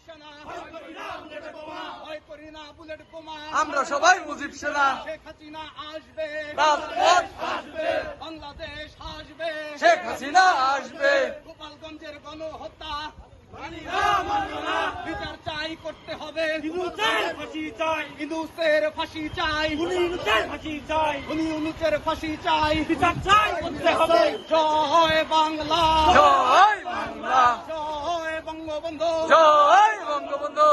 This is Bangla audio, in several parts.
সেনা, ভয় করি না বুলেট বোমা, আমরা সবাই মুজিব সেনা। শেখ হাসিনা আসবে, রাজপথ আসবে, বাংলাদেশ আসবে, শেখ হাসিনা আসবে। গোপালগঞ্জের গণহত্যা বিচার চাই করতে হবে, ফাঁসি চাই, ইউনূসের ফাঁসি চাই, ফাঁসি চাই, ইউনূসের ফাঁসি চাই, বিচার চাই করতে হবে। জয় বাংলা, জয় বাংলা, জয় বঙ্গবন্ধু, জয় বঙ্গবন্ধু।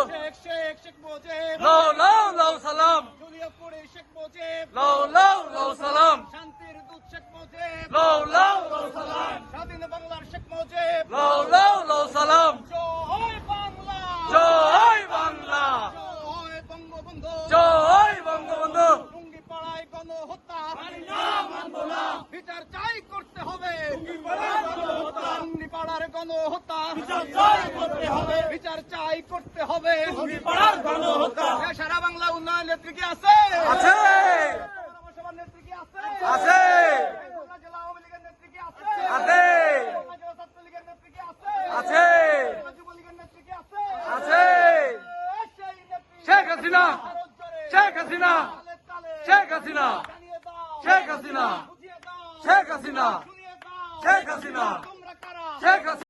শেখ মুজিব, লাও লাও লাও সালাম, জড়িয়ে পড়ে শেখ মুজিব, লাও লাও লাও সালাম, শান্তির দূত শেখ মুজিব, লাও লাও লাও সালাম, স্বাধীন বাংলার শেখ মুজিব, লাও লাও লাও সালাম। জয় বাংলা, জয় বাংলা, জয় বঙ্গবন্ধু, জয় বঙ্গবন্ধু। টুঙ্গিপাড়ায় গণহত্যা বিচার চাই করতে হবে, টুঙ্গিপাড়ার গণহত্যা বিচার চাই করতে হবে, বিচার চাই করতে হবে। পাড়ার গণহত্যা। সারা বাংলা উন্নয়ন নেত্রী কি আছে? আছে সভার নেত্রী কি আছে? আছে খুলনা জেলা আওয়ামী লীগের নেত্রী কি আছে? আছে খুলনা জেলা ছাত্রলীগের নেত্রী কি আছে? আছে খুলনা যুবলীগের নেত্রী কি আছে? আছে। সেই নেত্রী শেখ হাসিনা, ভারত জোড়ে শেখ হাসিনা, তালে তালে শেখ হাসিনা, জানিয়ে দাও, শেখ হাসিনা, বুঝিয়ে দাও, শেখ হাসিনা, শুনিয়ে দাও, শেখ হাসিনা, তোমরা কারা? শেখ হাসিনা।